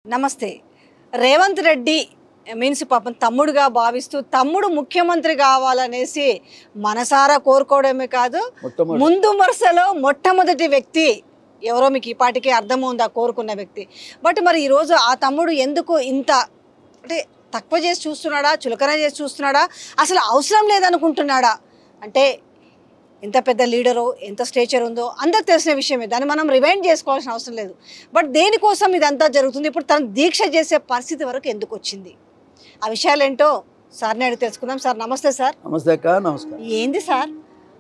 నమస్తే. రేవంత్ రెడ్డి మీన్స్ పాపం తమ్ముడుగా భావిస్తూ తమ్ముడు ముఖ్యమంత్రి కావాలనేసి మనసారా కోరుకోవడమే కాదు, ముందు వరుసలో మొట్టమొదటి వ్యక్తి ఎవరో మీకు ఈ పాటికి అర్థమవుందా కోరుకున్న వ్యక్తి. బట్ మరి ఈరోజు ఆ తమ్ముడు ఎందుకు ఇంత అంటే తక్కువ చేసి చూస్తున్నాడా, చులకన చేసి చూస్తున్నాడా, అసలు అవసరం లేదనుకుంటున్నాడా? అంటే ఎంత పెద్ద లీడరో, ఎంత స్టేచర్ ఉందో అందరికి తెలిసిన విషయమే, దాన్ని మనం రివైండ్ చేసుకోవాల్సిన అవసరం లేదు. బట్ దేనికోసం ఇదంతా జరుగుతుంది, ఇప్పుడు తను దీక్ష చేసే పరిస్థితి వరకు ఎందుకు వచ్చింది, ఆ విషయాలేంటో సార్ని అడిగి తెలుసుకుందాం. సార్ నమస్తే. సార్ నమస్తే అక్క. నమస్కారం. ఏంది సార్,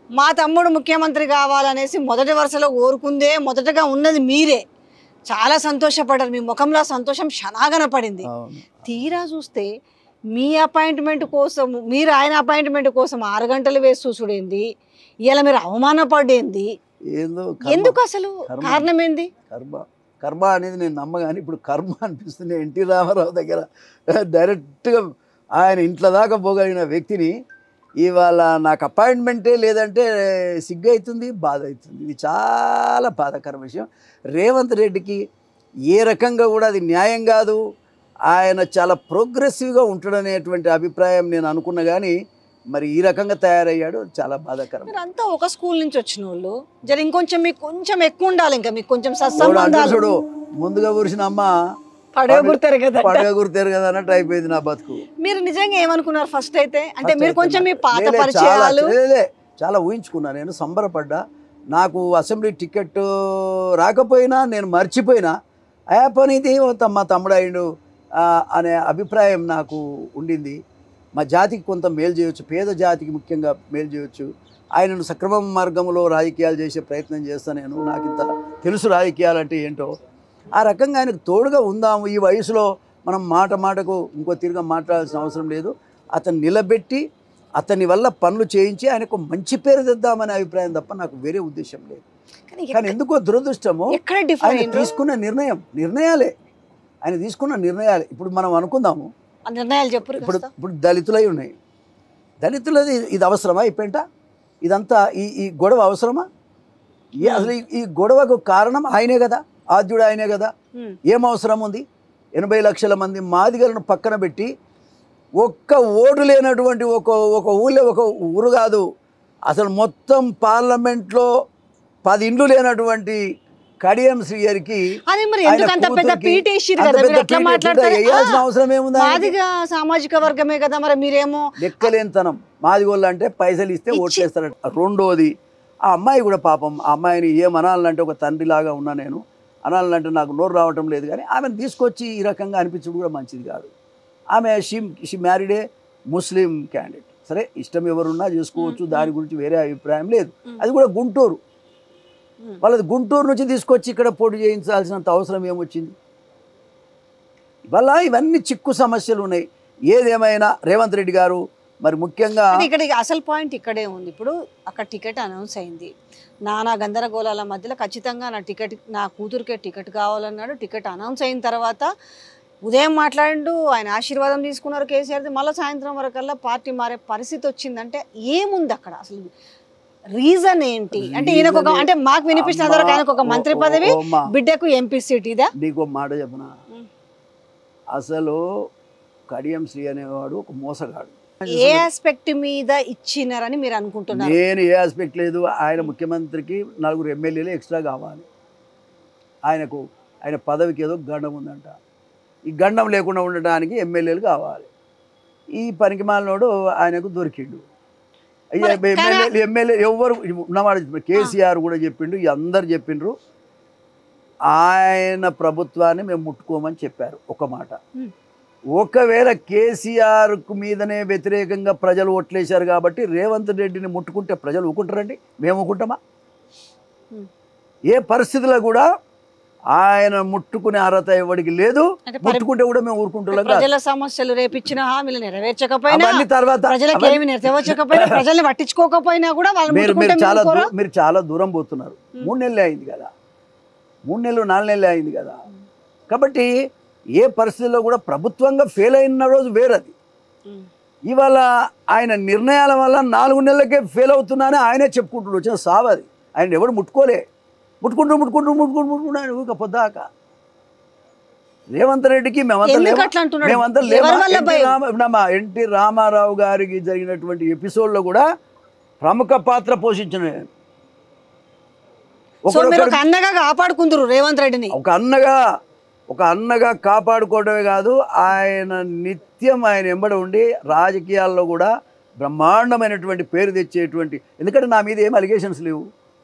మా తమ్ముడు ముఖ్యమంత్రి కావాలనేసి మొదటి వరుసలో కోరుకుందే మొదటగా ఉన్నది మీరే, చాలా సంతోషపడ్డారు, మీ ముఖంలో సంతోషం క్షణాగన పడింది. తీరా చూస్తే మీ అపాయింట్మెంట్ కోసం, మీరు ఆయన అపాయింట్మెంట్ కోసం 6 గంటలు వేసి చూసుడేంది, ఇలా మీరు అవమానపడేంది, ఎందుకు అసలు కారణం ఏంది? కర్మ అనేది నేను నమ్మగాని ఇప్పుడు కర్మ అనిపిస్తుంది. ఎన్టీ రామారావు దగ్గర డైరెక్ట్గా ఆయన ఇంట్లో దాకా పోగలిగిన వ్యక్తిని ఇవాళ నాకు అపాయింట్మెంటే లేదంటే సిగ్గు అవుతుంది, బాధ అవుతుంది. ఇది చాలా బాధాకర విషయం. రేవంత్ రెడ్డికి ఏ రకంగా కూడా అది న్యాయం కాదు. ఆయన చాలా ప్రోగ్రెసివ్గా ఉంటాడనేటువంటి అభిప్రాయం నేను అనుకున్నా కానీ మరి ఈ రకంగా తయారయ్యాడు, చాలా బాధాకరం. అంతా ఒక స్కూల్ నుంచి వచ్చిన వాళ్ళు జర ఇంకొంచెం మీకు కొంచెం ఎక్కువ ఉండాలి, ఇంకా మీకు కొంచెం సత్సంబంధాలు. ముందుగా కూర్చిన అమ్మ పడగగురుతారు కదా, పడగగురుతారు కదా అన్నట్టు అయిపోయింది నా బతుకు. మీరు నిజంగా ఏమనుకున్నారు ఫస్ట్ అయితే? అంటే మీరు కొంచెం మీ పాత పరిచయాలు చాలా ఊహించుకున్నా, నేను సంబరపడ్డా. నాకు అసెంబ్లీ టికెట్ రాకపోయినా నేను మర్చిపోయినా ఆ పనిది మా తమ్ముడు అయ్యిండు అనే అభిప్రాయం నాకు ఉండింది. మా జాతికి కొంత మేలు చేయవచ్చు, పేద జాతికి ముఖ్యంగా మేలు చేయవచ్చు. ఆయనను సక్రమ మార్గంలో రాజకీయాలు చేసే ప్రయత్నం చేస్తాను నేను. నాకు ఇంత తెలుసు రాజకీయాలు అంటే ఏంటో. ఆ రకంగా ఆయనకు తోడుగా ఉందాము. ఈ వయసులో మనం మాటకు ఇంకో తిరిగి మాట్లాడాల్సిన అవసరం లేదు. అతను నిలబెట్టి అతని వల్ల పనులు చేయించి ఆయనకు మంచి పేరు తెద్దామనే అభిప్రాయం తప్ప నాకు వేరే ఉద్దేశం లేదు. కానీ ఎందుకో దురదృష్టము ఆయన తీసుకున్న నిర్ణయాలే ఆయన తీసుకున్న నిర్ణయాలే. ఇప్పుడు మనం అనుకుందాము, నిర్ణయాలు చెప్పు. ఇప్పుడు దళితులై ఉన్నాయి, దళితులది ఇది అవసరమా? ఈ పెంట ఇదంతా ఈ గొడవ అవసరమా? అసలు ఈ గొడవకు కారణం ఆయనే కదా, ఆద్యుడు ఆయనే కదా. ఏం అవసరం ఉంది? 80 లక్షల మంది మాదిగలను పక్కన పెట్టి ఒక్క ఓటు లేనటువంటి ఒక ఊళ్ళో ఒక ఊరు కాదు, అసలు మొత్తం పార్లమెంట్లో 10 ఇండ్లు లేనటువంటి కడియం శ్రీయరికి అవసరం ఏముంది? సామాజిక వర్గమే కదా, మరి మీరేమో లెక్కలేనితనం. మాదిగోళ్ళు అంటే పైసలు ఇస్తే ఓట్లేస్తారట. రెండోది, ఆ అమ్మాయి కూడా పాపం, ఆ అమ్మాయిని ఏమనాలంటే ఒక తండ్రిలాగా ఉన్నా నేను, అనాలంటే నాకు నోరు రావటం లేదు. కానీ ఆమెను తీసుకొచ్చి ఈ రకంగా అనిపించడం కూడా మంచిది కాదు. ఆమె షీ మ్యారీడే ముస్లిం క్యాండిడేట్. సరే, ఇష్టం ఎవరున్నా చేసుకోవచ్చు, దాని గురించి వేరే అభిప్రాయం లేదు. అది కూడా గుంటూరు, వాళ్ళది గుంటూరు నుంచి తీసుకొచ్చి ఇక్కడ పోటీ చేయించాల్సినంత అవసరం ఏమొచ్చింది? ఇవాళ ఇవన్నీ చిక్కు సమస్యలు ఉన్నాయి. ఏదేమైనా రేవంత్ రెడ్డి గారు మరి ముఖ్యంగా ఇక్కడ అసలు పాయింట్ ఇక్కడే ఉంది. ఇప్పుడు అక్కడ టికెట్ అనౌన్స్ అయింది, నానా గందరగోళాల మధ్యలో ఖచ్చితంగా నా కూతురికే టికెట్ కావాలన్నాడు. టికెట్ అనౌన్స్ అయిన తర్వాత ఉదయం మాట్లాడిండు, ఆయన ఆశీర్వాదం తీసుకున్నారు కేసీఆర్ది. మళ్ళీ సాయంత్రం వరకల్లా పార్టీ మారే పరిస్థితి వచ్చిందంటే ఏముంది అక్కడ? అసలు రీజన్ ఏంటి? అంటే ఈయనకు అంటే మాకు వినిపించిన ఆయనకు ఒక మంత్రి పదవి, బిడ్డకు ఎంపీ సీట్. ఇదా నీకు మాట చెప్పనా? అసలు కడియం శ్రీ అనేవాడు ఒక మోసగాడు. ఏ ఆస్పెక్ట్ మీద ఇచ్చినారని మీరు అనుకుంటున్నారు? నేను ఏ ఆస్పెక్ట్ లేదు. ఆయన ముఖ్యమంత్రికి 4 ఎమ్మెల్యేలు ఎక్స్ట్రా కావాలి. ఆయన పదవికి ఏదో గండం ఉందంట. ఈ గండం లేకుండా ఉండటానికి ఎమ్మెల్యేలు కావాలి. ఈ పనికి మాలినోడు ఆయనకు దొరికిండు. ఎమ్మెల్యే ఎవరు ఉన్నమాట కేసీఆర్ కూడా చెప్పిండు, అందరు చెప్పిండ్రు. ఆయన ప్రభుత్వాన్ని మేము ముట్టుకోమని చెప్పారు ఒక మాట. ఒకవేళ కేసీఆర్ మీదనే వ్యతిరేకంగా ప్రజలు ఓట్లేశారు కాబట్టి రేవంత్ రెడ్డిని ముట్టుకుంటే ప్రజలు ఊకుంటారండి? మేము ఊకుంటామా? ఏ పరిస్థితిలో కూడా ఆయన ముట్టుకునే అర్హత ఎవరికి లేదు. ముట్టుకుంటే కూడా మేము ఊరుకుంటున్నాం. ప్రజల సమస్యలు రేపిచ్చిన హామీలు నెరవేర్చకపోయినా, ప్రజలకు ఏమి నెరవేర్చకపోయినా, ప్రజల్ని పట్టించుకోకపోయినా కూడా మీరు చాలా దూరం పోతున్నారు. 3 నెలలే అయింది కదా, 3 నెలలు 4 నెలలే అయింది కదా. కాబట్టి ఏ పరిస్థితుల్లో కూడా ప్రభుత్వంగా ఫెయిల్ అయిన రోజు వేరది. ఇవాళ ఆయన నిర్ణయాల వల్ల 4 నెలలకే ఫెయిల్ అవుతున్నానని ఆయనే చెప్పుకుంటున్నాడు. వచ్చిన సావది. ఆయన ఎవడు ముట్టుకోలే. ముట్టుకుంటూ ఆయన ఊక పొద్దాక రేవంత్ రెడ్డికి ఎందుకు అట్లా అంటున్నాడు? మేమంతా ఎవరి వల్ల భయం? ఎన్టీ రామారావు గారికి జరిగినటువంటి ఎపిసోడ్లో కూడా ప్రముఖ పాత్ర పోషించిన సో మీరు ఒక అన్నగా కాపాడుకుందరు రేవంత్ రెడ్డిని. ఒక అన్నగా కాపాడుకోవడమే కాదు, ఆయన నిత్యం ఆయన వెంబడి ఉండి రాజకీయాల్లో కూడా బ్రహ్మాండమైనటువంటి పేరు తెచ్చేటువంటి, ఎందుకంటే నా మీద ఏం అలిగేషన్స్ లేవు,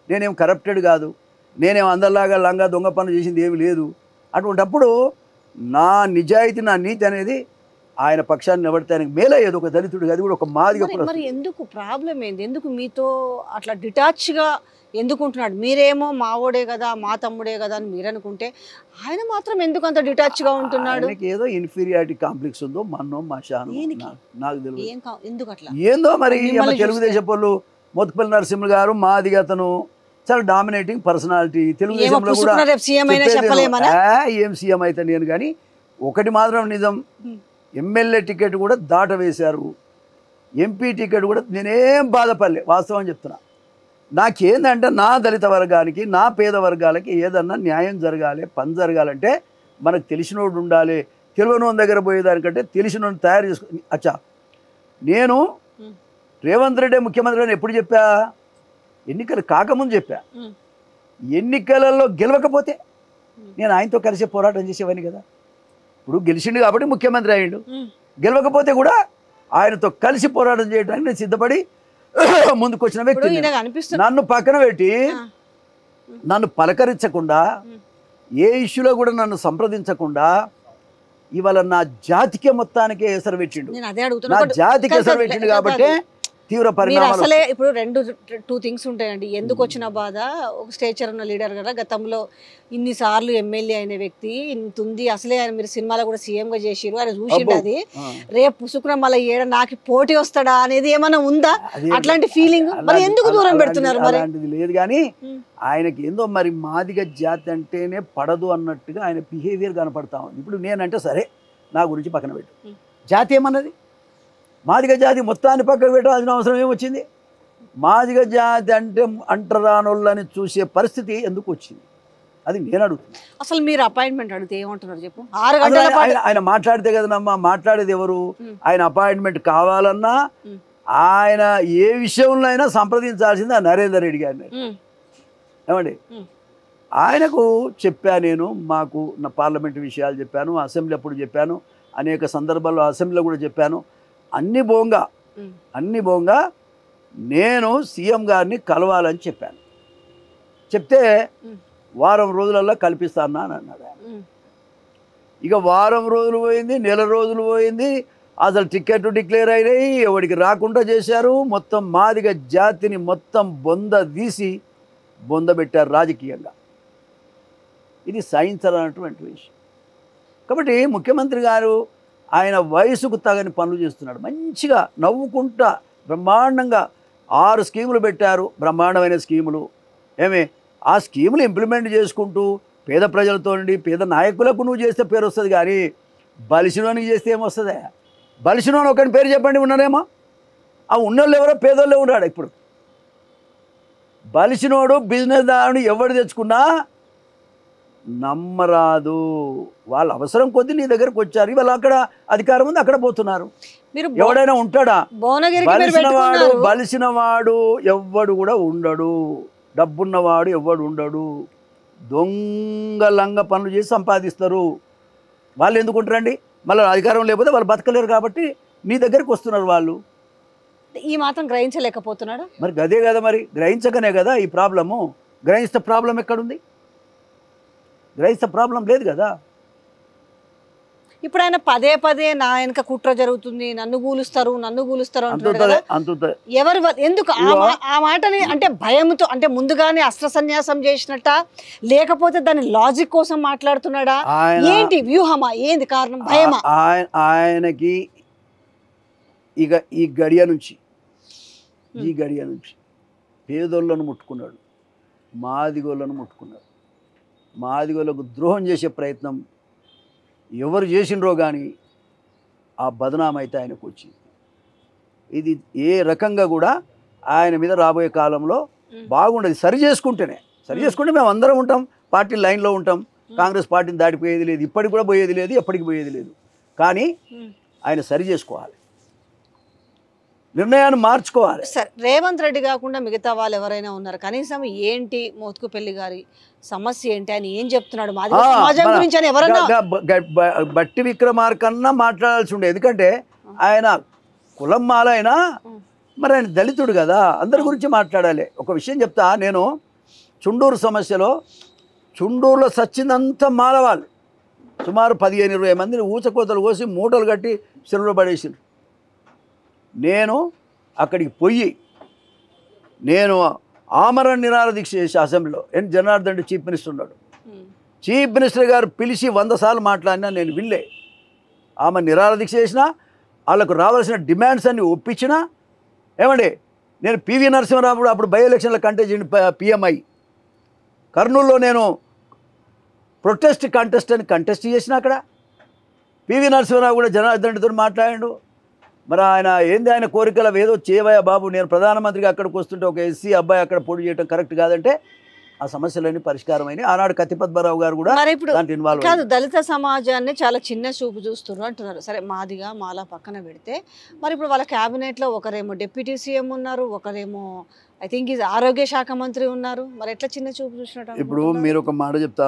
నేనేం కరప్టెడ్ కాదు, నేనేం అందరిలాగా లంగా దొంగ పనులు చేసింది ఏమి లేదు. అటువంటిప్పుడు నా నిజాయితీ నా నీతి అనేది ఆయన పక్షాన్ని నిలబడితే ఆయనకు మేలయ్యేది ఒక దళితుడు, అది కూడా ఒక మాదిగా. మరి ఎందుకు ప్రాబ్లం ఏంది? ఎందుకు మీతో అట్లా డిటాచ్గా ఎందుకు ఉంటున్నాడు? మీరేమో మావోడే కదా మా తమ్ముడే కదా అని మీరు అనుకుంటే ఆయన మాత్రం ఎందుకు అంత డిటాచ్గా ఉంటున్నాడు? ఏదో ఇన్ఫీరియారిటీ కాంప్లెక్స్ ఉందో మన్నో మా షాను నాకు తెలియదు ఎందుకు అట్లా. ఏందో మరి తెలుగుదేశం వాళ్ళు మోత్కుపల్లి నరసింహ గారు మాదిగా అతను చాలా డామినేటింగ్ పర్సనాలిటీ, తెలుగుదేశంలో కూడా ఏం సీఎం అయితే నేను. కానీ ఒకటి మాత్రం నిజం, ఎమ్మెల్యే టికెట్ కూడా దాటవేశారు, ఎంపీ టికెట్ కూడా నేనేం బాధపడలే, వాస్తవం చెప్తున్నా. నాకేందంటే నా దళిత వర్గానికి నా పేద వర్గాలకి ఏదన్నా న్యాయం జరగాలి, పని జరగాలంటే మనకు తెలిసినోడు ఉండాలి. తెలియనోని దగ్గర పోయేదానికంటే తెలిసినోని తయారు చేసుకుని. అచ్చా, నేను రేవంత్ రెడ్డి ముఖ్యమంత్రి అని ఎప్పుడు చెప్పా? ఎన్నికలు కాకముందు చెప్పా. ఎన్నికలలో గెలవకపోతే నేను ఆయనతో కలిసి పోరాటం చేసేవాడిని కదా. ఇప్పుడు గెలిచిండు కాబట్టి ముఖ్యమంత్రి అయ్యిండు, గెలవకపోతే కూడా ఆయనతో కలిసి పోరాటం చేయడానికి నేను సిద్ధపడి ముందుకొచ్చిన వ్యక్తి. నన్ను పక్కన పెట్టి నన్ను పలకరించకుండా, ఏ ఇష్యూలో కూడా నన్ను సంప్రదించకుండా ఇవాళ నా జాతికే మొత్తానికే ఎసరు పెట్టిండు. నా జాతికి ఎసరు పెట్టిండు కాబట్టి తీవ్ర పరిణామాలు. అసలే ఇప్పుడు టూ థింగ్స్ ఉంటాయండి. ఎందుకు వచ్చిన బాధ, ఒక స్టేచర్ ఉన్న లీడర్ కదా, గతంలో ఇన్నిసార్లు ఎమ్మెల్యే అయిన వ్యక్తి, ఇంత ఉంది. అసలే ఆయన మీరు సినిమాలో కూడా సీఎంగా చేసిరు, ఆయన చూసిండు. అది రేపు పుసుకున్న మళ్ళీ ఏడ నాకు పోటీ వస్తాడా అనేది ఏమైనా ఉందా? అట్లాంటి ఫీలింగ్ మరి ఎందుకు దూరం పెడుతున్నారు? మరి అలాంటిది లేదు. కానీ ఆయనకి ఏందో మరి మాదిగ జాతి అంటేనే పడదు అన్నట్టుగా ఆయన బిహేవియర్ కనపడతా ఉంది. ఇప్పుడు నేనంటే సరే, నా గురించి పక్కన పెట్టు, జాతి ఏమన్నది? మాదిగ జాతి మొత్తాన్ని పక్కన పెట్టాల్సిన అవసరం ఏమొచ్చింది? మాదిగ జాతి అంటే అంటరానోళ్ళని చూసే పరిస్థితి ఎందుకు వచ్చింది? అది నేను అడుగుతున్నాను. అసలు మీరు అపాయింట్మెంట్ అడిగితే ఏమంటున్నారు చెప్పు? 6 గంటల ఆయన మాట్లాడితే కదనమ్మా, మాట్లాడేది ఎవరు? ఆయన అపాయింట్మెంట్ కావాలన్నా ఆయన ఏ విషయంలో అయినా సంప్రదించాల్సింది ఆ నరేందర్ రెడ్డి గారిని. ఏమండి, ఆయనకు చెప్పా నేను, మాకు నా పార్లమెంటు విషయాలు చెప్పాను, అసెంబ్లీ అప్పుడు చెప్పాను, అనేక సందర్భాల్లో అసెంబ్లీలో కూడా చెప్పాను. అన్ని బోంగా నేను సీఎం గారిని కలవాలని చెప్పాను. చెప్తే వారం రోజులలో కల్పిస్తాను అని అన్నాడు. ఇక వారం రోజులు పోయింది, నెల రోజులు పోయింది, అసలు టికెట్ డిక్లేర్ అయినాయి, ఎవరికి రాకుండా చేశారు. మొత్తం మాదిగ జాతిని మొత్తం బొంద పెట్టారు రాజకీయంగా. ఇది సహించాలన్నటువంటి విషయం. కాబట్టి ముఖ్యమంత్రి గారు ఆయన వయసుకు తగని పనులు చేస్తున్నాడు. మంచిగా నవ్వుకుంటా బ్రహ్మాండంగా 6 స్కీములు పెట్టారు, బ్రహ్మాండమైన స్కీములు. ఆ స్కీములు ఇంప్లిమెంట్ చేసుకుంటూ పేద ప్రజలతో నుండి పేద నాయకులకు నువ్వు చేస్తే పేరు వస్తుంది, కానీ బలిసినోనికి చేస్తే ఏమొస్తుంది? బలిసినోని ఒకటి పేరు చెప్పండి, ఉన్నారేమో? ఆ ఉన్నోళ్ళు ఎవరో పేదోళ్ళే ఉన్నాడు. ఇప్పుడు బలిసినోడు బిజినెస్ దారుడు ఎవడు తెచ్చుకున్నా నమ్మరాదు. వాళ్ళ అవసరం కొద్దీ నీ దగ్గరకు వచ్చారు. ఇవాళ అక్కడ అధికారం ఉంది, అక్కడ పోతున్నారు. ఎవడైనా ఉంటాడా? బలిసినవాడు ఎవ్వడు కూడా ఉండడు, డబ్బున్నవాడు ఎవ్వడు ఉండడు. దొంగలంగా పనులు చేసి సంపాదిస్తారు. వాళ్ళు ఎందుకు ఉంటారండి? మళ్ళీ అధికారం లేకపోతే వాళ్ళు బతకలేరు కాబట్టి నీ దగ్గరికి వస్తున్నారు వాళ్ళు. ఈ మాత్రం గ్రహించలేకపోతున్నాడు. మరి అదే కదా, మరి గ్రహించకనే కదా ఈ ప్రాబ్లము. గ్రహిస్తే ప్రాబ్లం ఎక్కడుంది? గ్రహిస్తే ప్రాబ్లం లేదు కదా. ఇప్పుడు ఆయన పదే నా వెనక కుట్ర జరుగుతుంది, నన్ను కూలుస్తారు అంటున్నాడు కదా. ఎవరు ఎందుకు ఆ మాటని? అంటే భయంతో, అంటే ముందుగానే అస్త్ర సన్యాసం చేసినట్ట, లేకపోతే దాని లాజిక్ కోసం మాట్లాడుతున్నాడా? ఏంటి వ్యూహమా? ఏంది కారణం? భయమా? ఆయనకి ఇక ఈ గడియ నుంచి పేదోళ్ళను ముట్టుకున్నాడు, మాదిగోళ్ళను ముట్టుకున్నాడు. మాదిగోళ్ళకు ద్రోహం చేసే ప్రయత్నం ఎవరు చేసినరో కానీ ఆ బదనాం అయితే ఆయనకు వచ్చింది. ఇది ఏ రకంగా కూడా ఆయన మీద రాబోయే కాలంలో బాగుండదు. సరి చేసుకుంటే మేము అందరం ఉంటాం, పార్టీ లైన్లో ఉంటాం, కాంగ్రెస్ పార్టీని దాటిపోయేది లేదు, ఇప్పటికి కూడా పోయేది లేదు, ఎప్పటికి పోయేది లేదు. కానీ ఆయన సరి చేసుకోవాలి, నిర్ణయాన్ని మార్చుకోవాలి. సార్ రేవంత్ రెడ్డి కాకుండా మిగతా వాళ్ళు ఎవరైనా ఉన్నారు? కనీసం ఏంటి మోత్కుపల్లి గారి సమస్య ఏంటి, ఆయన ఏం చెప్తున్నాడు, మాదిగ సమాజం గురించి అని ఎవరైనా? బట్టి విక్రమార్కన్నా మాట్లాడాల్సి ఉండే, ఎందుకంటే ఆయన కులం మాలైనా మరి ఆయన దళితుడు కదా, అందరి గురించి మాట్లాడాలి. ఒక విషయం చెప్తా, నేను చుండూరు సమస్యలో చుండూరులో సచ్చిందంతా మాలవాళ్ళు, సుమారు 15-20 మందిని ఊచకోతలు కోసి మూటలు కట్టి చెరువులో పడేసారు. నేను అక్కడికి పోయి నేను ఆమరణ నిరాహార దీక్ష చేసి అసెంబ్లీలో జనార్దన్ రెడ్డి చీఫ్ మినిస్టర్ ఉన్నాడు, చీఫ్ మినిస్టర్ గారు పిలిచి 100 సార్లు మాట్లాడినా నేను వినలే. ఆమె నిరాహార దీక్ష చేసినా, వాళ్ళకు రావాల్సిన డిమాండ్స్ అన్ని ఒప్పించినా. ఏమండి, నేను పివి నరసింహరావు అప్పుడు బై ఎలక్షన్ల కంటెస్ట్ పిఎంఐ కర్నూలులో నేను కంటెస్ట్ అని కంటెస్ట్ చేసిన, అక్కడ పివి నరసింహరావు కూడా జనార్దన్ రెడ్డితో మాట్లాడాడు. మరి ఆయన ఏంది, ఆయన కోరికల ఏదో చేయవయ్యా బాబు, నేను ప్రధానమంత్రిగా అక్కడికి వస్తుంటే ఒక ఎస్సీ అబ్బాయి అక్కడ పోటీ చేయడం కరెక్ట్ కాదంటే ఆ సమస్యలన్నీ పరిష్కారం అయినాయి. ఆనాడు కత్తి పద్మరావు గారు కూడా దాంట్లో ఇన్వాల్వ్ కాదు. దళిత సమాజాన్ని చాలా చిన్న చూపు చూస్తున్నారు అంటున్నారు. సరే మాదిగా మాలా పక్కన పెడితే, మరి ఇప్పుడు వాళ్ళ క్యాబినెట్లో ఒకరేమో డిప్యూటీ సీఎం ఉన్నారు, ఒకరేమో ఐ థింక్ ఇది ఆరోగ్య శాఖ మంత్రి ఉన్నారు. మరి ఎట్లా చిన్న చూపు చూసినట్టు? ఇప్పుడు మీరు ఒక మాట చెప్తా,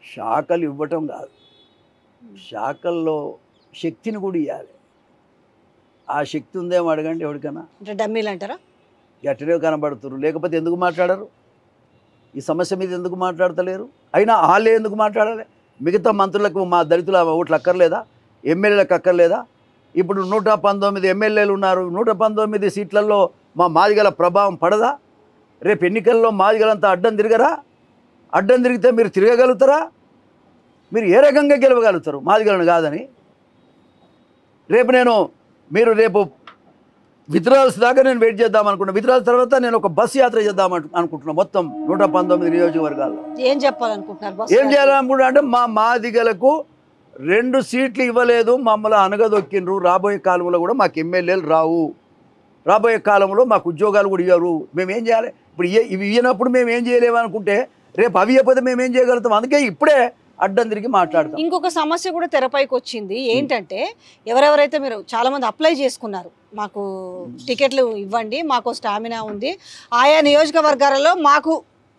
శాఖలు ఇవ్వటం కాదు, శాఖల్లో శక్తిని కూడా ఇవ్వాలి. ఆ శక్తి ఉందేమో అడగండి ఎవరికైనా. అంటే డమ్మీలు అంటారా? గట్టినే కనబడుతున్నారు, లేకపోతే ఎందుకు మాట్లాడరు? ఈ సమస్య మీద ఎందుకు మాట్లాడతలేరు? అయినా వాళ్ళే ఎందుకు మాట్లాడాలి? మిగతా మంత్రులకు మా దళితుల ఓట్లు అక్కర్లేదా? ఎమ్మెల్యేలకు అక్కర్లేదా? ఇప్పుడు 119 ఎమ్మెల్యేలు ఉన్నారు, 119 సీట్లలో మా మాదిగల ప్రభావం పడదా? రేపు ఎన్నికల్లో మాదిగలంతా అడ్డం తిరగరా? అడ్డం తిరిగితే మీరు తిరగగలుగుతారా? మీరు ఏ రకంగా గెలవగలుగుతారు మాదిగలను కాదని? మీరు రేపు విత్డ్రాల్స్ దాకా నేను వెయిట్ చేద్దాం అనుకున్నా. విత్డ్రాల్స్ తర్వాత నేను ఒక బస్సు యాత్ర చేద్దాం అనుకుంటున్నా, మొత్తం 119 నియోజకవర్గాల్లో. ఏం చెప్పాలనుకుంటున్నారు? ఏం చేయాలనుకుంటున్నా అంటే, మా మాదిగలకు 2 సీట్లు ఇవ్వలేదు, మమ్మల్ని అనగదొక్కిండ్రు. రాబోయే కాలంలో కూడా మాకు ఎమ్మెల్యేలు రావు, రాబోయే కాలంలో మాకు ఉద్యోగాలు కూడా ఇవ్వరు. మేమేం చేయాలి? ఇప్పుడు ఇవి ఇవ్వనప్పుడు మేము ఏం చేయలేము అనుకుంటే, రేపు అవి ఇవ్వకపోతే మేము ఏం చేయగలుగుతాం? అందుకే ఇప్పుడే అడ్డం తిరిగి మాట్లాడతాం. ఇంకొక సమస్య కూడా తెరపైకి వచ్చింది. ఏంటంటే, ఎవరెవరైతే మీరు చాలా మంది అప్లై చేసుకున్నారు, మాకు టికెట్లు ఇవ్వండి, మాకు స్టామినా ఉంది, ఆయా నియోజకవర్గాలలో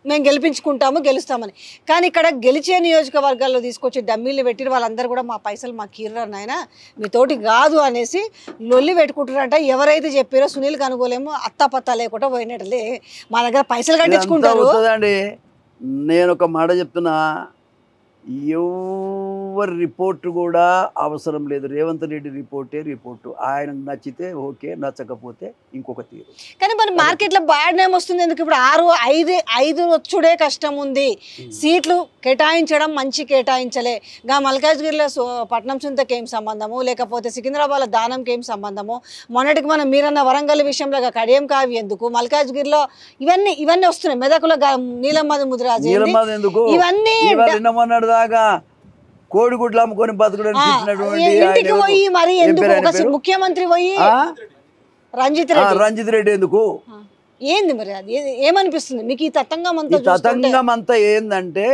మేము గెలుస్తామని. కానీ ఇక్కడ గెలిచే నియోజకవర్గాల్లో తీసుకొచ్చి డమ్మీలు పెట్టి వాళ్ళందరూ కూడా మా పైసలు మాకు ఇర్రరు నాయన, మీతోటి కాదు అనేసి లొల్లి పెట్టుకుంటారంట. ఎవరైతే చెప్పారో సునీల్ కనుగోలేమో అత్తాపత్తా లేకుండా పోయినట్లే, మా దగ్గర పైసలు కట్టించుకుంటారు. నేను ఒక మాట చెప్తున్నా, ఎవరి రిపోర్టు కూడా అవసరం లేదు. రేవంత్ రెడ్డి రిపోర్టు ఆయనకు నచ్చితే ఓకే, నచ్చకపోతే ఇంకొక తీరు. కానీ మన మార్కెట్లో బ్యాడ్ నేమ్ వస్తుంది ఎందుకు? ఇప్పుడు 6-5 వచ్చుడే కష్టం ఉంది, సీట్లు కేటాయించడం మంచి కేటాయించలే. మల్కాజ్గిరిలో పట్నం చుంతకి ఏం సంబంధము, లేకపోతే సికింద్రాబాద్లో దానంకి ఏం సంబంధము? మొన్నటికి మనం మీరన్న వరంగల్ విషయంలో కడియం కావి ఎందుకు? మల్కాజ్గిరిలో ఇవన్నీ వస్తున్నాయి. మెదకులో నీలమ్మది ముదిరాజు ఇవన్నీ దాకా కోడిగుడ్లు అమ్ముకొని బతుకుడు ముఖ్యమంత్రి పోయి రంజిత్ రెడ్డి ఎందుకు? ఏంది మరి అది ఏమనిపిస్తుంది మీకు? ఈ తతంగం అంతా ఏందంటే,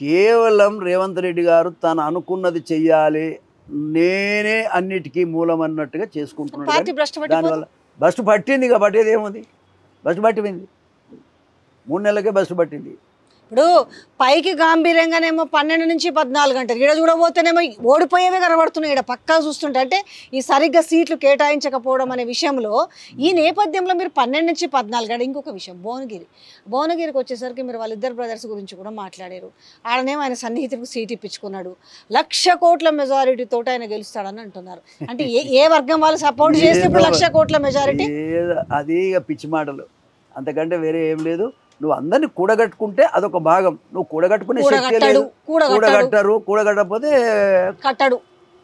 కేవలం రేవంత్ రెడ్డి గారు తను అనుకున్నది చెయ్యాలి, నేనే అన్నిటికీ మూలం అన్నట్టుగా చేసుకుంటున్నాడు. దానివల్ల బస్సు పట్టింది, ఇక పట్టేది ఏముంది? బస్సు పట్టిపోయింది, 3 నెలలకే బస్సు పట్టింది. ఇప్పుడు పైకి గాంభీర్యంగానేమో 12 నుంచి 14 గంటలు, ఇక్కడ చూడబోతేనేమో ఓడిపోయేవే కనబడుతున్నాయి. ఇక్కడ పక్కా చూస్తుంటే అంటే ఈ సరిగ్గా సీట్లు కేటాయించకపోవడం అనే విషయంలో, ఈ నేపథ్యంలో మీరు 12 నుంచి 14 గంటలు. ఇంకొక విషయం, భువనగిరికి వచ్చేసరికి మీరు వాళ్ళిద్దరు బ్రదర్స్ గురించి కూడా మాట్లాడారు. ఆడనేమో ఆయన సన్నిహితుడికి సీట్ ఇప్పించుకున్నాడు, 1,00,000 కోట్ల మెజారిటీ తోటి ఆయన గెలుస్తాడని అంటున్నారు. అంటే ఏ వర్గం వాళ్ళు సపోర్ట్ చేస్తే ఇప్పుడు 1,00,000 కోట్ల మెజారిటీ? అది పిచ్చి మాటలు, అంతకంటే వేరే ఏం లేదు. నువ్వు అందరినీ కూడగట్టుకుంటే అదొక భాగం, నువ్వు కూడగట్టుకునే శక్తి లేదు. కూడగట్టకపోతే కట్టడు.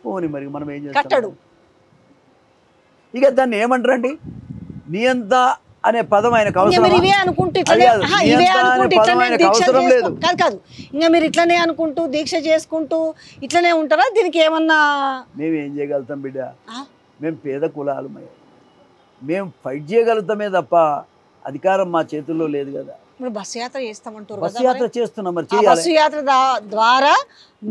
పోని మరి మనం ఏం చేస్తాం? ఇక దాన్ని ఏమంటారండి, నియంత అనే పదం ఆయనకు అవసరం లేదు. ఇంకా మీరు ఇట్లనే అనుకుంటూ దీక్ష చేసుకుంటూ ఇట్లనే ఉంటారా? దీనికి ఏమన్నా మేము ఏం చేయగలుగుతాం బిడ్డ? మేము పేద కులాలు, మేము ఫైట్ చేయగలుగుతామే తప్ప అధికారం మా చేతుల్లో లేదు కదా. ఇప్పుడు బస్సు యాత్ర చేస్తామంటారు బస్సు కదా యాత్ర చేస్తున్నాం, మరి ఆ చేయాలి. బస్సు యాత్ర ద్వారా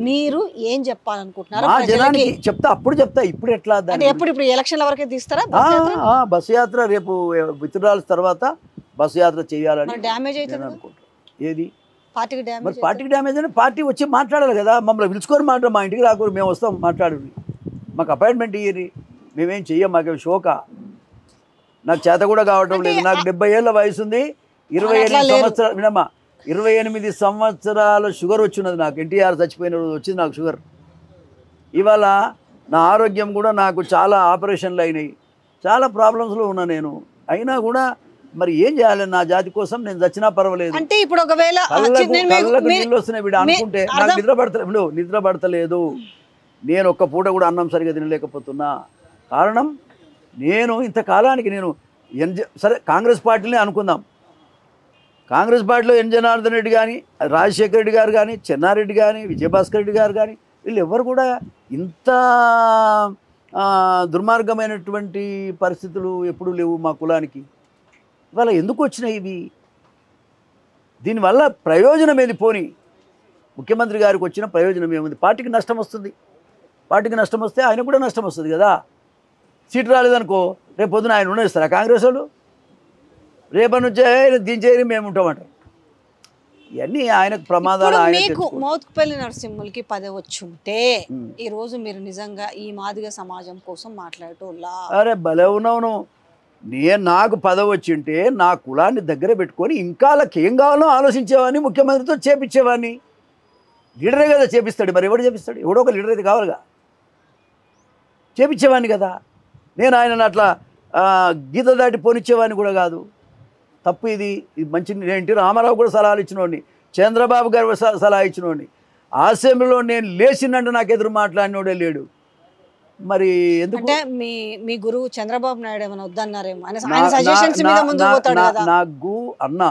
మీరు ఏం చెప్పాలనుకుంటున్నారు మా ప్రజలకి? జనానికి చెప్తా, అప్పుడు చెప్తా, ఇప్పుడు ఎట్లా అంటే దాన్ని ఇప్పుడు ఎలక్షన్ల వరకే తీస్తారా బస్సు యాత్ర? బస్సు యాత్ర రేపు విత్డ్రాల్స్ తర్వాత బస్సు యాత్ర చేయాలని మరి డ్యామేజ్ నేను అవుతుంది అనుకుంటున్నాను. ఏది పార్టీకి మరి డ్యామేజ్ పార్టీకి డ్యామేజ్ అని పార్టీ వచ్చి మాట్లాడాలి కదా, మమ్మల్ని పిలుచుకొని మా ఇంటికి రాకూడదు, మేము వస్తాం మాట్లాడు, మాకు అపాయింట్మెంట్ ఇయ్యరి, మేమేం చెయ్యం, మాకేం షోకా, నాకు చేత కూడా కావటం లేదు. నాకు 70 ఏళ్ళ వయసు ఉంది, 28 సంవత్సరాలు వినమ్మా, 28 సంవత్సరాల షుగర్ వచ్చినది నాకు. ఎన్టీఆర్ చచ్చిపోయిన రోజు వచ్చింది నాకు షుగర్. ఇవాళ నా ఆరోగ్యం కూడా నాకు చాలా ఆపరేషన్లు అయినాయి, చాలా ప్రాబ్లమ్స్లో ఉన్నా నేను. అయినా కూడా మరి ఏం చేయాలి, నా జాతి కోసం నేను చచ్చినా పర్వాలేదు. అంటే ఇప్పుడు ఒకవేళ కళ్ళకు నీళ్ళు వస్తున్నాయి వీడు అనుకుంటే నాకు నిద్ర పడతలేదు. నేను ఒక్క పూట కూడా అన్నం సరిగా తినలేకపోతున్నా. కారణం నేను ఇంతకాలానికి నేను సరే కాంగ్రెస్ పార్టీని అనుకుందాం, కాంగ్రెస్ పార్టీలో ఎన్ జనార్దన్ రెడ్డి కానీ, రాజశేఖర రెడ్డి గారు కానీ, చెన్నారెడ్డి కానీ, విజయభాస్కర్ రెడ్డి గారు కానీ, వీళ్ళు ఎవరు కూడా ఇంత దుర్మార్గమైనటువంటి పరిస్థితులు ఎప్పుడూ లేవు మా కులానికి. ఇవాళ ఎందుకు వచ్చినాయి ఇవి? దీనివల్ల ప్రయోజనం ఏది? పోని ముఖ్యమంత్రి గారికి వచ్చిన ప్రయోజనం ఏముంది? పార్టీకి నష్టం వస్తుంది. పార్టీకి నష్టం వస్తే ఆయన కూడా నష్టం వస్తుంది కదా. సీటు రాలేదనుకో, రేపు పొద్దున ఆయన ఉండేస్తారా కాంగ్రెస్ వాళ్ళు? రేపటి నుంచే దించేది మేము ఉంటామంటారు. ఇవన్నీ ఆయనకు ప్రమాదాలు. మీకు మోత్కుపల్లి నరసింహులకి పదవి వచ్చుంటే ఈ రోజు మీరు నిజంగా ఈ మాదిగ సమాజం కోసం మాట్లాడేటోళ్ళా? అరే భలే ఉన్నావు. నాకు పదవి వచ్చింటే నా కులాన్ని దగ్గర పెట్టుకొని ఇంకా వాళ్ళకి ఏం కావాలో ఆలోచించేవాడిని, ముఖ్యమంత్రితో చేపించేవాడిని. లీడరే కదా చేపిస్తాడు, మరి ఎవడు చేపిస్తాడు? ఎవడో ఒక లీడర్ అయితే కావాలిగా, చేపించేవాడిని కదా. నేను ఆయనను అట్లా గీత దాటి పోనిచ్చేవాడిని కూడా కాదు. తప్పు ఇది మంచి. ఎన్టీ రామారావు కూడా సలహాలు ఇచ్చినోడిని, చంద్రబాబు గారు సలహా ఇచ్చినోడిని. అసెంబ్లీలో నేను లేచినట్టు నాకు ఎదురు మాట్లాడినోడే లేడు. మరి ఎందుకు? అంటే మీ గురువు చంద్రబాబు నాయుడు ఏమైనా వద్దన్నారేమో, ఆయన సజెషన్స్ మీద ముందుకు పోతాడు కదా. నాకు అన్న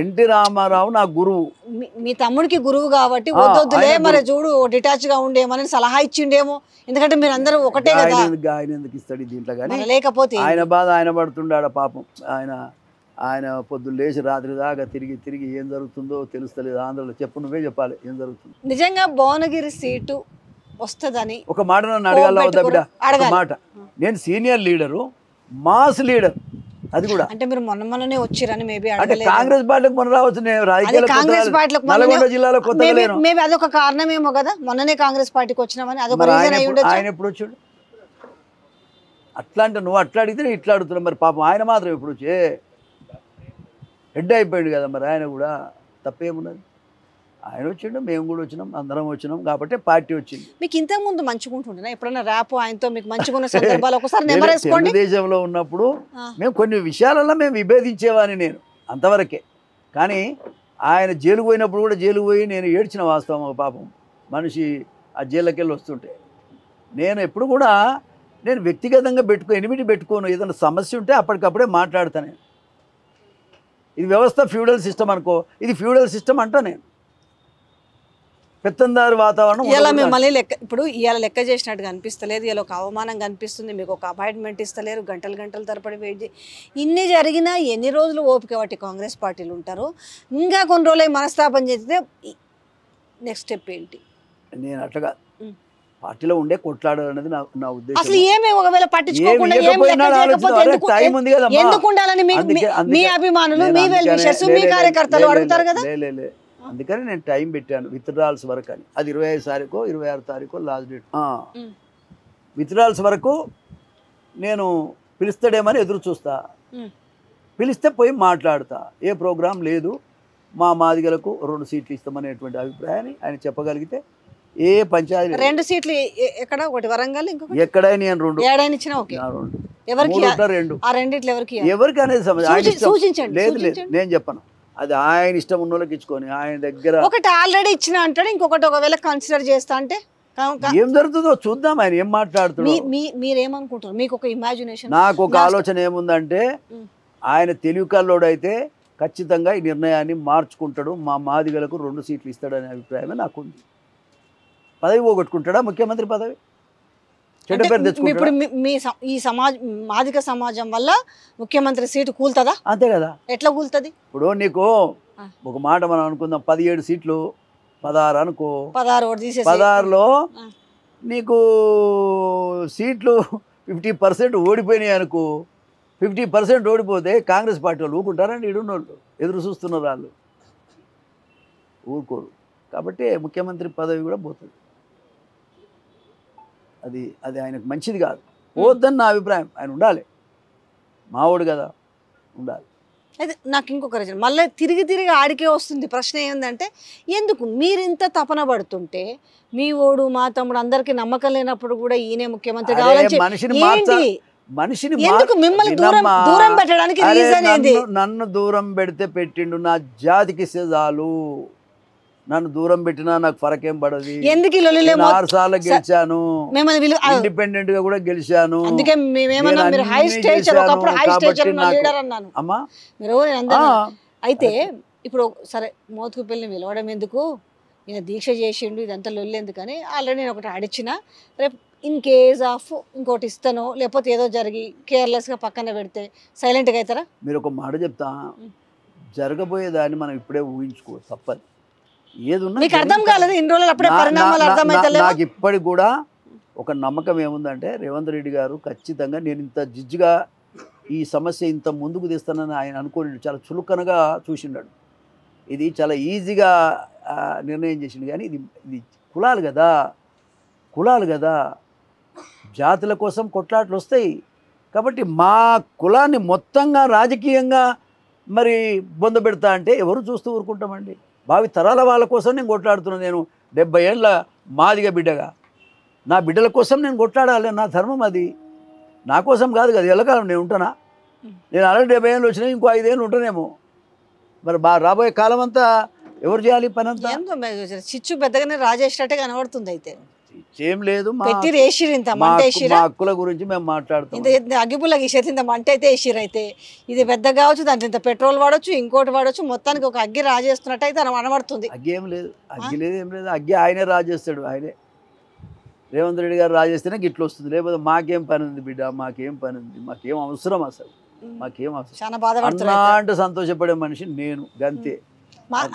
ఎన్టీ రామారావు నా గురువు, మీ తమ్ముడికి గురువు కాబట్టి వద్దొద్దులే మరి చూడు డిటాచ్ గా ఉండేమని సలహా ఇచ్చిండేమో. ఎందుకంటే మీరు అందరూ ఒకటే కదా. ఆయన ఎందుకు ఇస్తాడు దీంట్లో? కానీ లేకపోతే ఆయన బాధ ఆయన పడుతుండాడ పాపం. ఆయన పొద్దున్న లేచి రాత్రి దాకా తిరిగి ఏం జరుగుతుందో తెలుస్తలేదు ఆంధ్రలో. చెప్పు, నువ్వే చెప్పాలి ఏం జరుగుతుంది. నిజంగా భువనగిరి సీటు వస్తుందని ఒక మాట నన్ను అడగాల వద్దా బిడ్డ? ఒక మాట, నేను సీనియర్ లీడరు, మాస్ లీడర్, అది కూడా. అంటే మీరు మొన్ననే వచ్చిరని మేబీ అంటే కాంగ్రెస్ పార్టీకి మొన్న రావచ్చు. నేను కాంగ్రెస్ పార్టీలకు నల్గొండ జిల్లాలో కొత్తగా లేను. మేబీ అదొక కారణమేమో కదా, మొన్ననే కాంగ్రెస్ పార్టీకి వచ్చినామని అదొక రీజన్ అయి ఉండొచ్చు. ఆయన ఎప్పుడు వచ్చాడు? అట్లా అంటే నువ్వు అట్లా అడిగితే ఇట్లా అడుగుతున్నావు. మరి పాపం ఆయన మాత్రం ఎప్పుడు వచ్చే హెడ్ అయిపోయాడు కదా. మరి ఆయన కూడా తప్పేమున్నది? ఆయన వచ్చిండు, మేము కూడా వచ్చినాం, అందరం వచ్చినాం కాబట్టి పార్టీ వచ్చింది. మీకు ఇంతకు ముందు మంచిగుంటుండే ఎప్పుడైనా ర్యాప్ ఆయనతో మీకు మంచిగున్న సందర్భాలు ఒకసారి నెమరేసుకోండి. తెలుగుదేశంలో ఉన్నప్పుడు మేము కొన్ని విషయాలలో మేము విభేదించేవాని, నేను అంతవరకే. కానీ ఆయన జైలుకు పోయినప్పుడు కూడా జైలుకు పోయి నేను ఏడ్చిన వాస్తవం. పాపం మనిషి ఆ జైలుకి వెళ్ళి వస్తుంటే నేను ఎప్పుడు కూడా నేను వ్యక్తిగతంగా ఎనిమిది పెట్టుకోను. ఏదైనా సమస్య ఉంటే అప్పటికప్పుడే మాట్లాడతాను. ఇది వ్యవస్థ ఫ్యూడల్ సిస్టమ్ అనుకో, ఇది ఫ్యూడల్ సిస్టమ్ అంటా నేను. పెత్తందారు వాతావరణం. ఇలా మిమ్మల్ని ఇప్పుడు ఇవాళ లెక్క చేసినట్టుగా అనిపిస్తలేదు, ఇలా ఒక అవమానంగా అనిపిస్తుంది. మీకు ఒక అపాయింట్మెంట్ ఇస్తలేరు, గంటలు తరబడి వెయిట్ చేయి. ఇన్ని జరిగినా ఎన్ని రోజులు ఓపిక బట్టి కాంగ్రెస్ పార్టీలు ఉంటారు? ఇంకా కొన్ని రోజులు మనస్తాపం చేస్తే నెక్స్ట్ స్టెప్ ఏంటి? నేను అట్లా పార్టీలో ఉండే కొట్లాడాలి అనేది నా ఉద్దేశం. అసలు ఏమే ఒకవేళ పట్టించుకోకుండా ఎందుకు ఉండాలని మీ అభిమానులు, మీ వెల్ విషర్స్, మీ కార్యకర్తలు అడుగుతారు కదా. అందుకని నేను టైం పెట్టాను విత్డ్రాల్స్ వరకు అని. అది 25 తారీఖు 26 తారీఖు లాస్ట్ డేట్. విత్డ్రాల్స్ వరకు నేను పిలుస్తాడేమని ఎదురు చూస్తా. పిలిస్తే పోయి మాట్లాడతా. ఏ ప్రోగ్రాం లేదు, మా మాదిగలకు 2 సీట్లు ఇస్తామనేటువంటి అభిప్రాయాన్ని ఆయన చెప్పగలిగితే ఏ పంచాయతీ 2 సీట్లు ఎక్కడ? ఒకటి వరంగల్, ఇంకొకటి ఎక్కడైనా నేను 2 ఏడాయినా ఇచ్చినా ఓకే. ఎవరికి? 2 ఆ రెండిట్లో ఎవరికి అనేది సూచించండి. లేదు నేను చెప్పను, అది ఆయన ఇష్టం ఉన్న వాళ్ళకి ఇచ్చుకొని ఆయన దగ్గర. ఒకటి ఆల్రెడీ ఇచ్చిన అంటాడు, ఇంకొకటి ఒకవేళ కన్సిడర్ చేస్తా అంటే ఏం జరుగుతుందో చూద్దాం. ఆయన ఏం మాట్లాడుతున్నాడు, మీరేమనుకుంటారు? మీకు ఒక ఇమాజినేషన్. నాకు ఒక ఆలోచన ఏముందంటే ఆయన తెలివి కల్లోడైతే ఖచ్చితంగా ఈ నిర్ణయాన్ని మార్చుకుంటాడు, మా మాదిగలకు 2 సీట్లు ఇస్తాడనే అభిప్రాయమే నాకుంది. పదవి పోగొట్టుకుంటాడా ముఖ్యమంత్రి పదవి? చెడ్డ పేరు తెచ్చుకుంటాడా? ఇప్పుడు ఈ మాదిక సమాజం వల్ల ముఖ్యమంత్రి సీటు కూలుతుందా? అంతే కదా. ఎట్లా కూలుతుంది? ఇప్పుడు నీకు ఒక మాట మనం అనుకుందాం, 17 సీట్లు 16 అనుకో, 16లో నీకు సీట్లు 50% ఓడిపోయినాయి అనుకో. 50% ఓడిపోతే కాంగ్రెస్ పార్టీ వాళ్ళు ఊరుకుంటారండి? ఈడున్నోళ్ళు ఎదురు చూస్తున్నారు, వాళ్ళు ఊరుకోరు. కాబట్టి ముఖ్యమంత్రి పదవి కూడా పోతుంది. అది అది ఆయనకు మంచిది కాదు, పోద్దని నా అభిప్రాయం. ఆయన ఉండాలి, మావోడు కదా, ఉండాలి. అయితే నాకు ఇంకొక రీజన్ మళ్ళీ తిరిగి ఆడికే వస్తుంది. ప్రశ్న ఏంటంటే, ఎందుకు మీరు ఇంత తపన పడుతుంటే మీ ఓడు మా తమ్ముడు అందరికి నమ్మకం లేనప్పుడు కూడా ఈయనే ముఖ్యమంత్రి కావాలని మనిషిని ఎందుకు మిమ్మల్ని దూరం పెట్టడానికి రీజన్ ఏంది? నన్ను దూరం పెడితే పెట్టిండు, నా జాతికి చాలు. నన్ను దూరం పెట్టినా నాకు ఫరకేం పడదు. ఎందుకు 6 సార్లు గెలిచాను, ఇండిపెండెంట్ గా కూడా గెలిచాను. అయితే ఇప్పుడు సరే మోతుకు పెళ్ళిని పిలవడం ఎందుకు, ఈయన దీక్ష చేసిండు, ఇదంతా లొల్లి ఎందుకని ఆల్రెడీ నేను ఒకటి అడిచిన. రేపు ఇన్ కేస్ ఆఫ్ ఇంకోటి ఇస్తాను, లేకపోతే ఏదో జరిగి కేర్లెస్గా పక్కన పెడితే సైలెంట్గా అవుతారా? మీరు ఒక మాట చెప్తా, జరగబోయేదాన్ని మనం ఇప్పుడే ఊహించుకో, తప్పదు. ఏదున్నా మీకు అర్థం కాలేదు ఇన్ని రోజులు, అప్పుడే పరిణామాలు అర్థమైతలేవా? నాకు ఇప్పటికి కూడా ఒక నమ్మకం ఏముందంటే, రేవంత్ రెడ్డి గారు ఖచ్చితంగా నేను ఇంత జిజ్జుగా ఈ సమస్య ఇంత ముందుకు తీస్తానని ఆయన అనుకోని చాలా చులకనగా చూసిండాడు. ఇది చాలా ఈజీగా నిర్ణయం చేసిండు. కానీ ఇది కులాలు కదా, జాతుల కోసం కొట్లాట్లు వస్తాయి. కాబట్టి మా కులాన్ని మొత్తంగా రాజకీయంగా మరి బొందబెడతా అంటే ఎవరు చూస్తూ ఊరుకుంటామండి? భావి తరాల వాళ్ళ కోసం నేను కొట్లాడుతున్నాను. నేను 70 ఏళ్ళ మాదిగా బిడ్డగా నా బిడ్డల కోసం నేను కొట్లాడాలి, నా ధర్మం అది. నా కోసం కాదు కదా, ఎల్లకాలం నేను ఉంటానా? నేను ఆల్రెడీ 70 ఏళ్ళు వచ్చినా, ఇంకో 5 ఏళ్ళు ఉంటానేమో. మరి రాబోయే కాలం అంతా ఎవరు చేయాలి పని అంతా? చిచ్చు పెద్దగానే రాజేసినట్టే కనబడుతుంది. అయితే ఏం లేదు, మా హక్కుల గురించి మేము మాట్లాడుతాం. అగ్గిపుల్లకి ఇంత మంట అయితే వేసిరు. అయితే ఇది పెద్ద కావచ్చు, దాంట్లో ఇంత పెట్రోల్ వాడచ్చు, ఇంకోటి వాడచ్చు, మొత్తానికి ఒక అగ్గి రాజేస్తున్నట్టు అయితే అనబడుతుంది. అగ్గి ఏం లేదు, అగ్గి ఆయనే రాజేస్తాడు. ఆయనే రేవంత్ రెడ్డి గారు రాజేస్తేనే గిట్లు వస్తుంది. లేకపోతే మాకేం పని ఉంది బిడ్డ, మాకేం పని ఉంది, మాకేం అవసరం, అసలు మాకేం అవసరం. చాలా బాధపడుతున్నా అంటే సంతోషపడే మనిషి నేను, గంతే.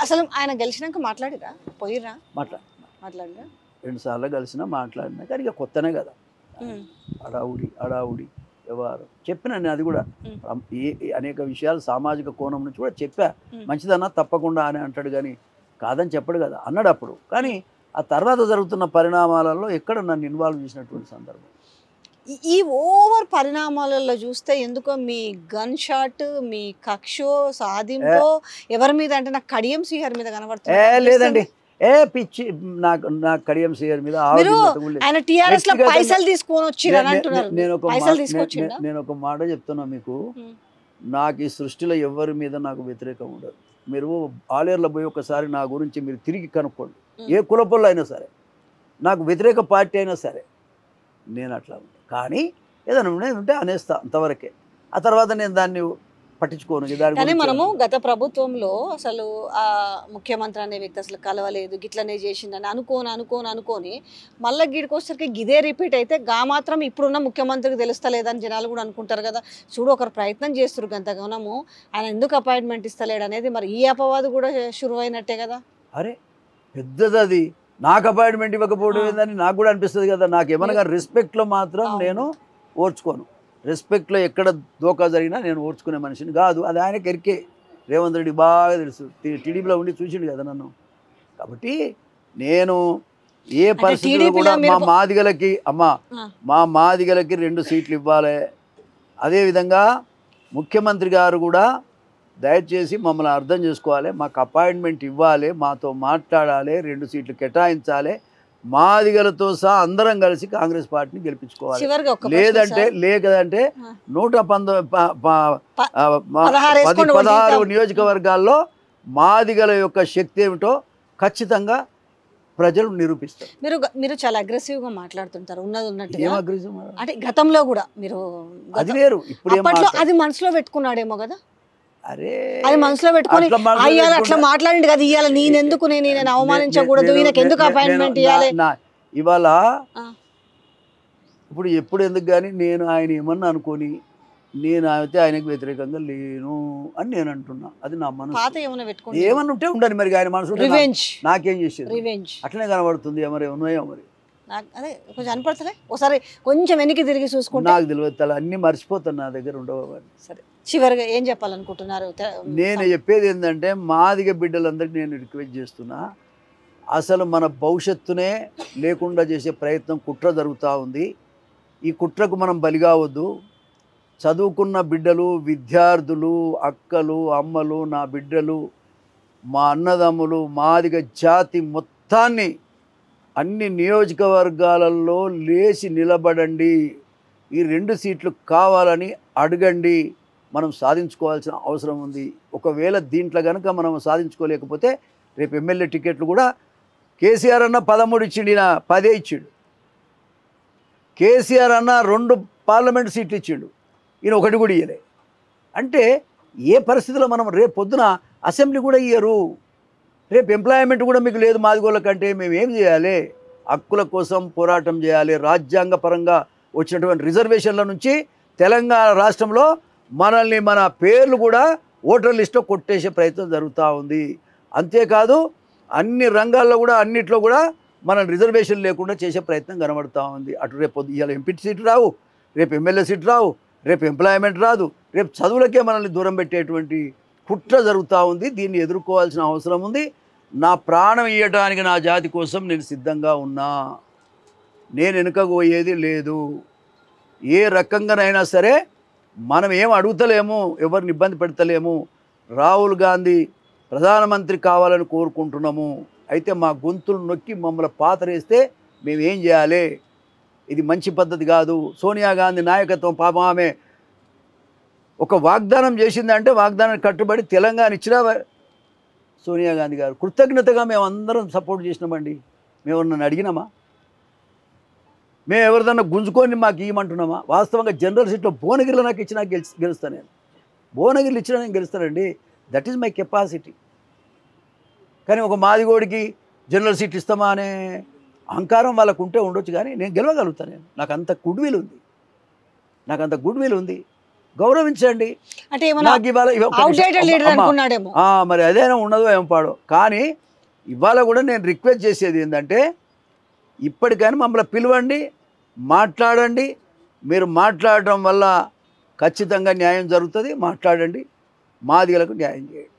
అసలు ఆయన గెలిచినాక మాట్లాడిరా, పోయిరా? మాట్లాడిరా 2 సార్లు కలిసినా, మాట్లాడినా. కానీ ఇక కొత్తనే కదా, అడావుడి వ్యవహారం చెప్పిన నేను. అది కూడా అనేక విషయాలు సామాజిక కోణం నుంచి కూడా చెప్పా. మంచిదన్నా తప్పకుండా అని అంటాడు, కానీ కాదని చెప్పడు కదా, అన్నాడు అప్పుడు. కానీ ఆ తర్వాత జరుగుతున్న పరిణామాలలో ఎక్కడ నన్ను ఇన్వాల్వ్ చేసినటువంటి సందర్భం. ఈ ఓవర్ పరిణామాలలో చూస్తే ఎందుకో మీ గన్ షాట్, మీ కక్షో సాధింపో ఎవరి మీద అంటే నాకు కడియం శ్రీహరి మీద కనబడుతుంది. లేదండి, పిచ్చి, నాకు కడియం శ్రీహరి మీద పైసలు తీసుకొని వచ్చి నేను ఒక మాట చెప్తున్నా మీకు. నాకు ఈ సృష్టిలో ఎవరి మీద నాకు వ్యతిరేకం ఉండదు. మీరు ఆలేరులో పోయి ఒకసారి నా గురించి మీరు తిరిగి కనుక్కోండి. ఏ కులపొల్లో అయినా సరే, నాకు వ్యతిరేక పార్టీ అయినా సరే, నేను అట్లా ఉంటాను. కానీ ఏదైనా ఉంటే అనేస్తా, అంతవరకే. ఆ తర్వాత నేను దాన్ని పట్టించుకోను. కానీ మనము గత ప్రభుత్వంలో అసలు ఆ ముఖ్యమంత్రి అనే వ్యక్తి అసలు కలవలేదు, గిట్లనే చేసిందని అనుకోని మళ్ళీ గీడికొసరికి గిదే రిపీట్ అయితే మాత్రం ఇప్పుడున్న ముఖ్యమంత్రికి తెలుస్తలేదని జనాలు కూడా అనుకుంటారు కదా. చూడు, ఒకరు ప్రయత్నం చేస్తారు గంతగానము, ఆయన ఎందుకు అపాయింట్మెంట్ ఇస్తలేడు అనేది. మరి ఈ అపవాదు కూడా షురువైనట్టే కదా. అరే పెద్దది అది, నాకు అపాయింట్మెంట్ ఇవ్వకపోవడం ఏందని నాకు కూడా అనిపిస్తుంది కదా. నాకేమన్నా రెస్పెక్ట్లో మాత్రం నేను ఓర్చుకోను. రెస్పెక్ట్లో ఎక్కడ దోకా జరిగినా నేను ఓర్చుకునే మనిషిని కాదు. అది ఆయనకి ఎరికే. రేవంత్ రెడ్డి బాగా తెలుసు, టీడీపీలో ఉండి చూసిండు కదా నన్ను. కాబట్టి నేను ఏ పరిస్థితుల్లో కూడా మా మాదిగలకి 2 సీట్లు ఇవ్వాలి. అదేవిధంగా ముఖ్యమంత్రి గారు కూడా దయచేసి మమ్మల్ని అర్థం చేసుకోవాలి, మాకు అపాయింట్మెంట్ ఇవ్వాలి, మాతో మాట్లాడాలి, 2 సీట్లు కేటాయించాలి, మాదిగలతో సహా అందరం కలిసి కాంగ్రెస్ పార్టీని గెలిపించుకోవాలి. లేదంటే 116 నియోజకవర్గాల్లో మాదిగల యొక్క శక్తి ఏమిటో ఖచ్చితంగా ప్రజలు నిరూపిస్తారు. మీరు చాలా అగ్రెసివ్ గా మాట్లాడుతుంటారు, ఉన్నది ఉన్నట్టు. అంటే గతంలో కూడా మీరు అది వేరు, ఇప్పుడు అది మనసులో పెట్టుకున్నాడేమో కదా. అరే అది మనసులో పెట్టుకొని అట్లా మాట్లాడింది కదా, ఇవాళ నేనెందుకు నేను అవమానించకూడదు, ఈయనకి ఎందుకు అపాయింట్మెంట్ ఇవ్వాలి. ఇవాళ ఇప్పుడు ఎప్పుడు ఎందుకు కానీ నేను ఆయన ఏమన్నా అనుకొని నేను అయితే ఆయనకు వ్యతిరేకంగా లేను అని నేను అంటున్నా. అది నా మనసు. పాత ఏమైనా పెట్టుకోండి, ఏమన్నా ఉంటే ఉండండి మరి, ఆయన మనసు నాకేం చేసేది, అట్లనే కనబడుతుంది. మరి ఉన్నాయో మరి అదే కొంచెం అనిపడుతుంది. ఒకసారి కొంచెం వెనక్కి తిరిగి చూసుకుంటే నాకు తెలియదు, అన్నీ మర్చిపోతాను, నా దగ్గర ఉండవు. సరే, చివరిగా ఏం చెప్పాలనుకుంటున్నారు? నేను చెప్పేది ఏంటంటే మాదిగ బిడ్డలందరికీ నేను రిక్వెస్ట్ చేస్తున్నా, అసలు మన భవిష్యత్తునే లేకుండా చేసే ప్రయత్నం కుట్ర జరుగుతూ ఉంది. ఈ కుట్రకు మనం బలి కావద్దు. చదువుకున్న బిడ్డలు, విద్యార్థులు, అక్కలు, అమ్మలు, నా బిడ్డలు, మా అన్నదమ్ములు, మాదిగ జాతి మొత్తాన్ని అన్ని నియోజకవర్గాలలో లేచి నిలబడండి. ఈ 2 సీట్లు కావాలని అడగండి. మనం సాధించుకోవాల్సిన అవసరం ఉంది. ఒకవేళ దీంట్లో కనుక మనం సాధించుకోలేకపోతే రేపు ఎమ్మెల్యే టికెట్లు కూడా కేసీఆర్ అన్న 13 ఇచ్చిండు, ఈయన 10 ఇచ్చిండు. కేసీఆర్ అన్న 2 పార్లమెంట్ సీట్లు ఇచ్చిండు, ఈయన 1 కూడా ఇయ్యలే. అంటే ఏ పరిస్థితిలో మనం రేపు పొద్దున అసెంబ్లీ కూడా ఇయ్యరు. రేపు ఎంప్లాయ్మెంట్ కూడా మీకు లేదు మాదిగోళ్ళ కంటే. మేము ఏం చేయాలి? హక్కుల కోసం పోరాటం చేయాలి. రాజ్యాంగ పరంగా వచ్చినటువంటి రిజర్వేషన్ల నుంచి తెలంగాణ రాష్ట్రంలో మనల్ని, మన పేర్లు కూడా ఓటర్ లిస్ట్లో కొట్టేసే ప్రయత్నం జరుగుతూ ఉంది. అంతేకాదు అన్ని రంగాల్లో కూడా, అన్నిట్లో కూడా మనం రిజర్వేషన్ లేకుండా చేసే ప్రయత్నం కనబడుతూ ఉంది. అటు రేపు ఇవాళ ఎంపీ సీటు రావు, రేపు ఎమ్మెల్యే సీటు రావు, రేపు ఎంప్లాయ్మెంట్ రాదు, రేపు చదువులకే మనల్ని దూరం పెట్టేటువంటి కుట్ర జరుగుతూ ఉంది. దీన్ని ఎదుర్కోవాల్సిన అవసరం ఉంది. నా ప్రాణం ఇవ్వడానికి నా జాతి కోసం నేను సిద్ధంగా ఉన్నా. నేను వెనుకపోయేది లేదు. ఏ రకంగానైనా సరే మనం ఏం అడుగుతలేము, ఎవరిని ఇబ్బంది పెడతలేము. రాహుల్ గాంధీ ప్రధానమంత్రి కావాలని కోరుకుంటున్నాము. అయితే మా గొంతులు నొక్కి మమ్మల్ని పాతరేస్తే మేమేం చేయాలి? ఇది మంచి పద్ధతి కాదు. సోనియా గాంధీ నాయకత్వం, పాపం ఆమె ఒక వాగ్దానం చేసిందంటే వాగ్దానాన్ని కట్టుబడి తెలంగాణ ఇచ్చినా సోనియా గాంధీ గారు కృతజ్ఞతగా మేము అందరం సపోర్ట్ చేసినామండి. మేము నన్ను అడిగినామా? మేము ఎవరిదన్నా గుంజుకొని మాకు ఇవ్వమంటున్నామా? వాస్తవంగా జనరల్ సీట్లో భువనగిరిలో నాకు ఇచ్చినా గెలుస్తాను. నేను భువనగిరిలో ఇచ్చినా నేను గెలుస్తానండి. That is my capacity. కానీ ఒక మాదిగోడికి జనరల్ సీట్ ఇస్తామా అనే అహంకారం వాళ్ళకు ఉంటే ఉండొచ్చు, కానీ నేను గెలవగలుగుతాను. నేను నాకు అంత గుడ్ విల్ ఉంది. గౌరవించండి. అంటే మరి అదేనా ఉన్నదో ఏం పాడో. కానీ ఇవాళ కూడా నేను రిక్వెస్ట్ చేసేది ఏంటంటే, ఇప్పటికైనా మమ్మల్ని పిలవండి, మాట్లాడండి. మీరు మాట్లాడటం వల్ల ఖచ్చితంగా న్యాయం జరుగుతుంది. మాట్లాడండి, మాదిగలకు న్యాయం చేయండి.